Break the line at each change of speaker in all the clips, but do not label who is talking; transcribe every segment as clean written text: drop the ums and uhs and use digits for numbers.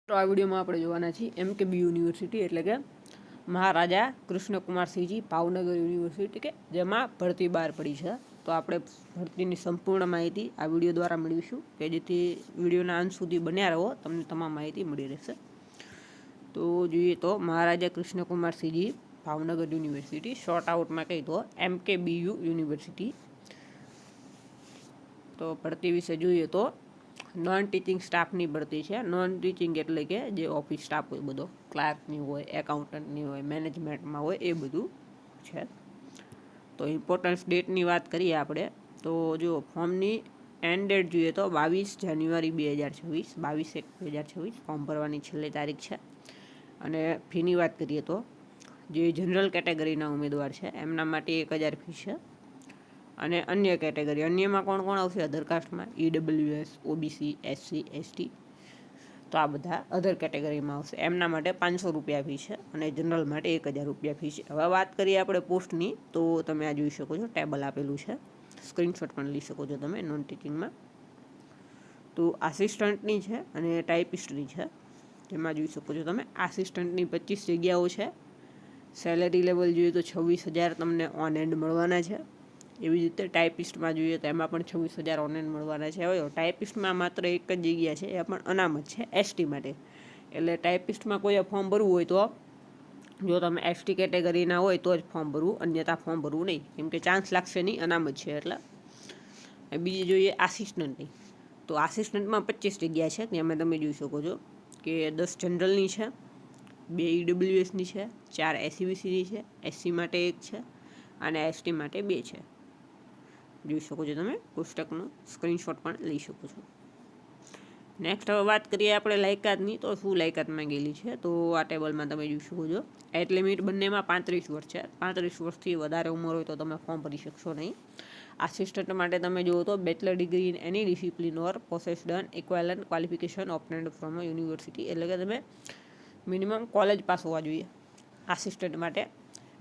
તો આ વિડીયોમાં આપણે જોવાના છીએ MKB યુનિવર્સિટી એટલે કે મહારાજા કૃષ્ણકુમારસિંહજી ભાવનગર યુનિવર્સિટી કે જેમાં ભરતી બહાર પડી છે. તો આપણે ભરતીની સંપૂર્ણ માહિતી આ વિડીયો દ્વારા મેળવીશું કે જેથી વિડીયોના અંત સુધી બન્યા રહો, તમને તમામ માહિતી મળી રહેશે. તો જોઈએ તો મહારાજા કૃષ્ણકુમારસિંહજી ભાવનગર યુનિવર્સિટી, શોર્ટ આઉટમાં કહી તો MKBU યુનિવર્સિટી. તો ભરતી વિશે જોઈએ તો નોન ટીચિંગ સ્ટાફની ભરતી છે. નોન ટીચિંગ એટલે કે જે ઓફિસ સ્ટાફ હોય, બધો ક્લાર્કની હોય, એકાઉન્ટન્ટની હોય, મેનેજમેન્ટમાં હોય, એ બધું છે. તો ઇમ્પોર્ટન્સ ડેટની વાત કરીએ આપણે તો જો ફોર્મની એન્ડ ડેટ જોઈએ તો 22 જાન્યુઆરી 2026, 22/1/2026 ફોર્મ ભરવાની છેલ્લી તારીખ છે. અને ફીની વાત કરીએ તો જે જનરલ કેટેગરીના ઉમેદવાર છે એમના માટે 1000 ફી છે. અને અન્ય કેટેગરી, અન્યમાં કોણ કોણ આવશે? અધર કાસ્ટમાં EWS, OBC, SC, ST. તો આ બધા અધર કેટેગરીમાં આવશે. એમના માટે 500 રૂપિયા ફી છે અને જનરલ માટે 1000 રૂપિયા ફી છે. હવે વાત કરીએ આપણે પોસ્ટની, તો તમે આ જોઈ શકો છો, ટેબલ આપેલું છે, સ્ક્રીનશોટ પણ લઈ શકો છો તમે નોન ટીચિંગમાં. તો આસિસ્ટન્ટની છે અને ટાઈપિસ્ટની છે. જેમાં જોઈ શકો છો તમે આસિસ્ટન્ટની 25 જગ્યાઓ છે. સેલેરી લેવલ જોઈએ તો 26,000 તમને ઓન એન્ડ મળવાના છે. એવી જ રીતે ટાઈપિસ્ટમાં જોઈએ તો એમાં પણ 26,000 ઓન એન્ડ મળવાના છે. હવે ટાઈપિસ્ટમાં માત્ર એક જ જગ્યા છે, એ પણ અનામત છે, ST માટે. એટલે ટાઈપિસ્ટમાં કોઈએ ફોર્મ ભરવું હોય તો જો તમે ST કેટેગરીના હોય તો જ ફોર્મ ભરવું, અન્યથા ફોર્મ ભરવું નહીં, કેમ કે ચાન્સ લાગશે નહીં, અનામત છે એટલે. બીજી જોઈએ આસિસ્ટન્ટની. તો આસિસ્ટન્ટમાં 25 જગ્યા છે. જેમાં તમે જોઈ શકો છો કે 10 જનરલની છે, 2 EWSની છે, 4 SCBCની છે, SC માટે 1 છે અને ST માટે 2 છે. જોઈ શકો છો તમે, પુસ્તકનું સ્ક્રીનશોટ પણ લઈ શકો છો. નેક્સ્ટ હવે વાત કરીએ આપણે લાયકાતની, તો શું લાયકાત માંગેલી છે? તો આ ટેબલમાં તમે જોઈ શકો છો એજ લિમિટ બંનેમાં 35 વર્ષ છે. 35 વર્ષથી વધારે ઉંમર હોય તો તમે ફોર્મ ભરી શકશો નહીં. આસિસ્ટન્ટ માટે તમે જુઓ તો bachelor degree in any discipline or possessed an equivalent qualification obtained from a university, એટલે કે તમે મિનિમમ કોલેજ પાસ હોવા જોઈએ આસિસ્ટન્ટ માટે.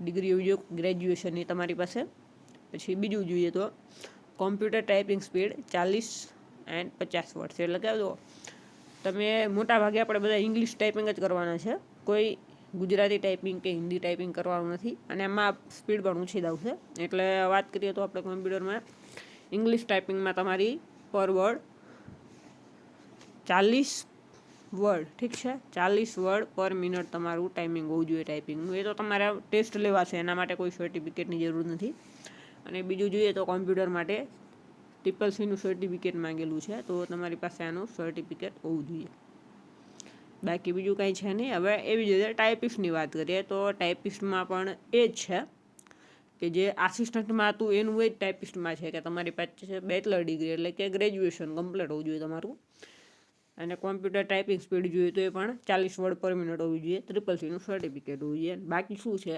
ડિગ્રી હોવી જોઈએ ગ્રેજ્યુએશનની તમારી પાસે. પછી બીજું જોઈએ તો computer typing speed 40 and 50 word છે. એટલે કે જો તમે મોટા ભાગે આપણે બધા ઇંગ્લિશ ટાઈપિંગ જ કરવાના છે, કોઈ ગુજરાતી ટાઈપિંગ કે હિન્દી ટાઈપિંગ કરવાનું નથી. અને એમાં સ્પીડ પણ ઊંચી જ આવશે. એટલે વાત કરીએ તો આપણે કોમ્પ્યુટરમાં ઇંગ્લિશ ટાઈપિંગમાં તમારી પર વર્ડ 40 વર્ડ, ઠીક છે, 40 વર્ડ પર મિનિટ તમારું ટાઈમિંગ હોવું જોઈએ ટાઈપિંગનું. એ તો તમારે ટેસ્ટ લેવાશે, એના માટે કોઈ સર્ટિફિકેટની જરૂર નથી. અને બીજું જોઈએ તો કોમ્પ્યુટર માટે CCCનું સર્ટિફિકેટ માંગેલું છે, તો તમારી પાસે આનું સર્ટિફિકેટ હોવું જોઈએ. બાકી બીજું કાંઈ છે નહીં. હવે એવી જ રીતે ટાઈપિસ્ટની વાત કરીએ તો ટાઈપિસ્ટમાં પણ એ જ છે કે જે આસિસ્ટન્ટમાં હતું એનું એ જ ટાઈપિસ્ટમાં છે કે તમારી પાસે બેચલર ડિગ્રી એટલે કે ગ્રેજ્યુએશન કમ્પ્લીટ હોવું જોઈએ તમારું. અને કોમ્પ્યુટર ટાઈપિંગ સ્પીડ જોઈએ તો એ પણ 40 વર્ડ પર મિનિટ હોવી જોઈએ. CCCનું સર્ટિફિકેટ હોવું જોઈએ. બાકી શું છે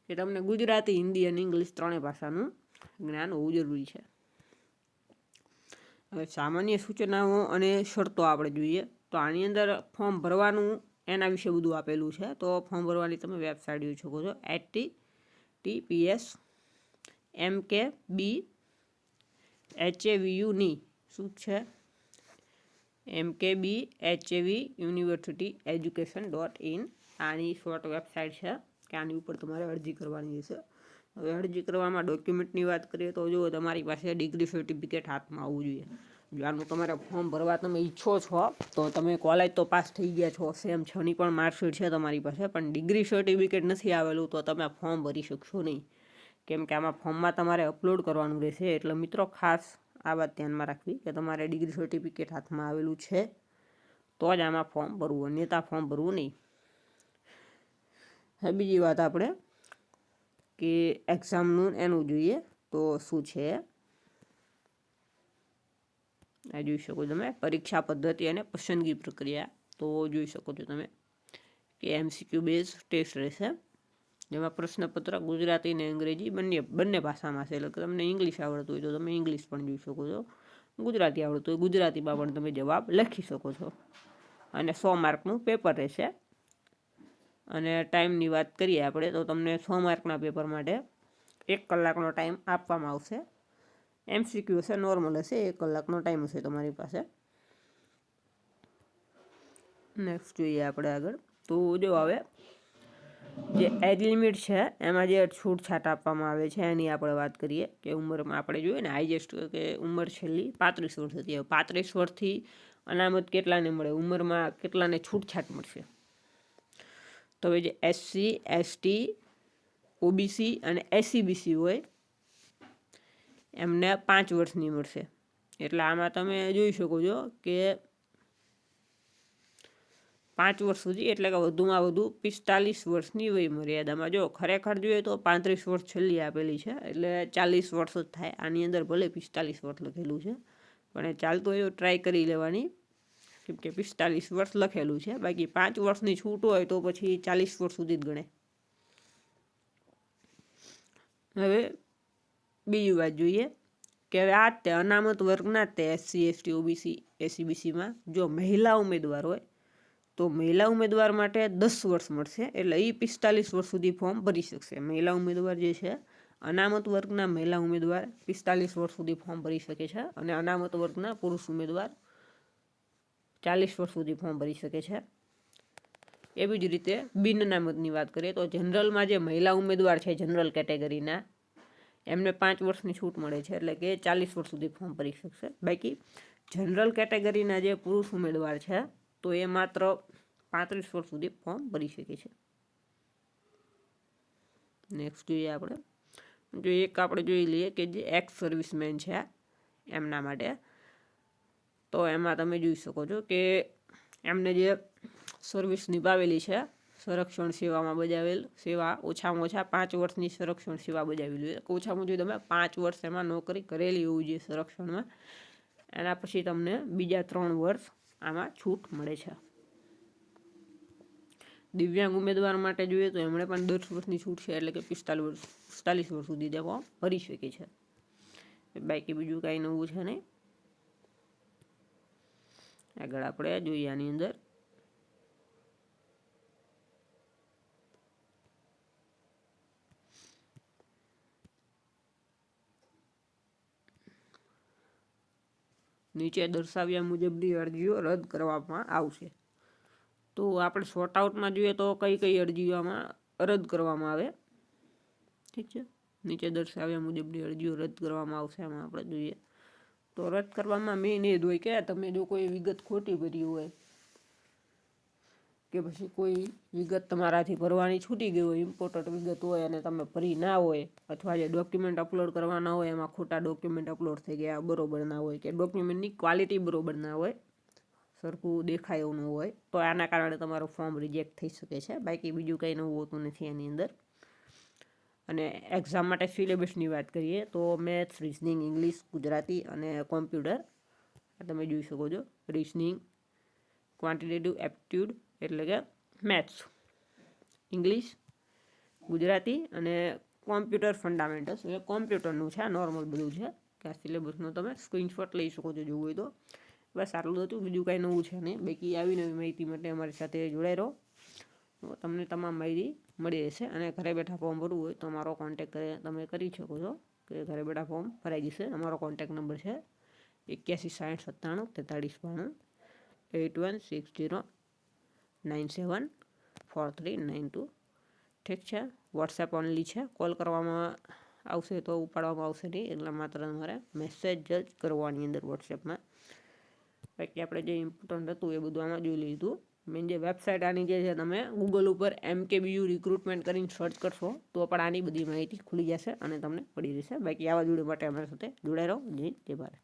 કે તમને ગુજરાતી, હિન્દી અને ઇંગ્લિશ ત્રણેય ભાષાનું જ્ઞાન હોવું જરૂરી છે. હવે સામાન્ય સૂચનાઓ અને શરતો આપણે જોઈએ તો આની અંદર ફોર્મ ભરવાનું એના વિશે બધું આપેલું છે. તો ફોર્મ ભરવાની તમે વેબસાઇટ જોઈ શકો છો, https MKBHAVUની શું છે MKBHAVUniversityeducation.in. આની શોર્ટ વેબસાઇટ છે કે આની ઉપર તમારે અરજી કરવાની રહેશે. હવે અરજી કરવામાં ડોક્યુમેન્ટની વાત કરીએ તો જો તમારી પાસે ડિગ્રી સર્ટિફિકેટ હાથમાં આવવું જોઈએ. જો આનું તમારે ફોર્મ ભરવા તમે ઈચ્છો છો તો તમે કોલેજ તો પાસ થઈ ગયા છો, સેમ 6ની પણ માર્કશીટ છે તમારી પાસે, પણ ડિગ્રી સર્ટિફિકેટ નથી આવેલું તો તમે ફોર્મ ભરી શકશો નહીં, કેમ કે આમાં ફોર્મમાં તમારે અપલોડ કરવાનું રહેશે. એટલે મિત્રો ખાસ આ વાત ધ્યાનમાં રાખવી કે તમારે ડિગ્રી સર્ટિફિકેટ હાથમાં આવેલું છે તો જ આમાં ફોર્મ ભરવું, અન્યથા ફોર્મ ભરવું નહીં. હવે બીજી વાત આપણે કે એક્ઝામનું એનું જોઈએ તો શું છે આ જોઈ શકો તમે, પરીક્ષા પદ્ધતિ અને પસંદગી પ્રક્રિયા. તો જોઈ શકો છો તમે કે MCQ બેઝ ટેસ્ટ રહેશે, જેમાં પ્રશ્નપત્ર ગુજરાતી અને અંગ્રેજી બંને ભાષામાં છે. એટલે કે તમને ઇંગ્લિશ આવડતું હોય તો તમે ઇંગ્લિશ પણ જોઈ શકો છો, ગુજરાતી આવડતું હોય ગુજરાતીમાં પણ તમે જવાબ લખી શકો છો. અને 100 માર્કનું પેપર રહેશે. અને ટાઈમની વાત કરીએ આપણે તો તમને 100 માર્કના પેપર માટે 1 કલાકનો ટાઈમ આપવામાં આવશે. MCQ હશે, નોર્મલ હશે, 1 કલાકનો ટાઈમ હશે તમારી પાસે. નેક્સ્ટ જોઈએ આપણે આગળ. તો જો હવે જે એજ લિમિટ છે એમાં જે છૂટછાટ આપવામાં આવે છે એની આપણે વાત કરીએ કે ઉંમરમાં આપણે જોઈએ ને હાઈએસ્ટ કે ઉંમર છેલ્લી 35 વર્ષ હતી. હવે 35 વર્ષથી અનામત કેટલાને મળે, ઉંમરમાં કેટલાને છૂટછાટ મળશે? તો હવે જે SC ST OBC અને SCBC હોય એમને 5 વર્ષની મળશે. એટલે આમાં તમે જોઈ શકો છો કે 5 વર્ષ સુધી એટલે કે વધુમાં વધુ 45 વર્ષની વય મર્યાદામાં. જો ખરેખર જોઈએ તો 35 વર્ષ છેલ્લી આપેલી છે એટલે 40 વર્ષ જ થાય. આની અંદર ભલે 45 વર્ષ લખેલું છે પણ એ ચાલતું એવું ટ્રાય કરી લેવાની, કેમ કે 45 વર્ષ લખેલું છે. બાકી 5 વર્ષની છૂટ હોય તો પછી 40 વર્ષ સુધી જ ગણે. હવે બીજી વાત જોઈએ કે હવે આ તે અનામત વર્ગના તે SC ST OBC SCBCમાં જો મહિલા ઉમેદવાર હોય તો મહિલા ઉમેદવાર માટે 10 વર્ષ મળશે. એટલે એ 45 વર્ષ સુધી ફોર્મ ભરી શકશે. મહિલા ઉમેદવાર જે છે અનામત વર્ગના મહિલા ઉમેદવાર 45 વર્ષ સુધી ફોર્મ ભરી શકે છે અને અનામત વર્ગના પુરુષ ઉમેદવાર 40 વર્ષ સુધી ફોર્મ ભરી શકે છે. એવી જ રીતે બિન અનામતની વાત કરીએ તો જનરલમાં જે મહિલા ઉમેદવાર છે જનરલ કેટેગરીના એમને 5 વર્ષની છૂટ મળે છે એટલે કે 40 વર્ષ સુધી ફોર્મ ભરી શકશે. બાકી જનરલ કેટેગરીના જે પુરુષ ઉમેદવાર છે તો એ માત્ર 35 વર્ષ સુધી ફોર્મ ભરી શકે છે. નેક્સ્ટ જોઈએ આપણે. જો એક આપણે જોઈ લઈએ કે જે એક્સ સર્વિસમેન છે એમના માટે, તો એમાં તમે જોઈ શકો છો કે એમને જે સર્વિસ નિભાવેલી છે, સંરક્ષણ સેવામાં બજાવેલ સેવા ઓછામાં ઓછા 5 વર્ષની સંરક્ષણ સેવા બજાવેલી હોય. ઓછામાં ઓછું તમે 5 વર્ષ એમાં નોકરી કરેલી હોવી જોઈએ સંરક્ષણમાં. એના પછી તમને બીજા 3 વર્ષ આમાં છૂટ મળે છે. દિવ્યાંગ ઉમેદવાર માટે જોઈએ તો એમણે પણ 10 વર્ષની છૂટ છે એટલે કે 45 વર્ષ સુધી તે ફોર્મ ભરી શકે છે. બાકી બીજું કાંઈ નવું છે નહીં. આગળ આપણે જોઈએ આની અંદર નીચે દર્શાવ્યા મુજબની અરજીઓ રદ કરવામાં આવશે. તો આપણે શોર્ટ આઉટમાં જોઈએ તો કઈ કઈ અરજીઓમાં રદ કરવામાં આવે, ઠીક છે. નીચે દર્શાવ્યા મુજબની અરજીઓ રદ કરવામાં આવશે. એમાં આપણે જોઈએ તો રદ કરવામાં મેઇન એ જ હોય કે તમે જો કોઈ વિગત ખોટી ભરી હોય કે પછી કોઈ વિગત તમારાથી ભરવાની છૂટી ગઈ હોય, ઇમ્પોર્ટન્ટ વિગત હોય અને તમે ભરી ના હોય, અથવા જે ડોક્યુમેન્ટ અપલોડ કરવાના હોય એમાં ખોટા ડોક્યુમેન્ટ અપલોડ થઈ ગયા, બરોબર ના હોય, કે ડોક્યુમેન્ટની ક્વોલિટી બરોબર ના હોય, સરખું દેખાય એવું ન હોય, તો આના કારણે તમારું ફોર્મ રિજેક્ટ થઈ શકે છે. બાકી બીજું કંઈ નવું હોતું નથી એની અંદર. અને એક્ઝામ માટે સિલેબસની વાત કરીએ તો મેથ્સ, રિઝનિંગ, ઇંગ્લિશ, ગુજરાતી અને કોમ્પ્યુટર તમે જોઈ શકો છો. રિઝનિંગ, ક્વોન્ટિટેટિવ એપ્ટિટ્યૂડ એટલે કે મેથ્સ, ઇંગ્લિશ, ગુજરાતી અને કોમ્પ્યુટર ફંડામેન્ટલ્સ એટલે કોમ્પ્યુટરનું છે. આ નોર્મલ બધું છે કે આ સિલેબસનો તમે સ્ક્રીનશોટ લઈ શકો છો જોવું હોય તો. બસ આટલું હતું, બીજું કાંઈ નવું છે નહીં. બાકી આવી નવી માહિતી માટે અમારી સાથે જોડાઈ રહો, તમને તમામ માહિતી મળી રહેશે. અને ઘરે બેઠા ફોર્મ ભરવું હોય તો અમારો કોન્ટેક્ટ તમે કરી શકો છો કે ઘરે બેઠા ફોર્મ ભરાઈ જશે. અમારો કોન્ટેક્ટ નંબર છે 8160974392 8160974392. ઠીક છે. વોટ્સએપ ઓનલી છે, કોલ કરવામાં આવશે તો ઉપાડવામાં આવશે નહીં, એટલે માત્ર તમારે મેસેજ જ કરવાની અંદર વોટ્સએપમાં. બાકી આપણે જે ઇમ્પોર્ટન્ટ હતું એ બધું આમાં જોઈ લીધું. મેન જે વેબસાઇટ આની જે છે તમે ગૂગલ ઉપર MKBU રિક્રુટમેન્ટ કરીને સર્ચ કરશો તો પણ આની બધી માહિતી ખુલી જશે અને તમને પડી રહેશે. બાકી આવા વિડીયો માટે અમારી સાથે જોડાઈ રહો. જય ભારત.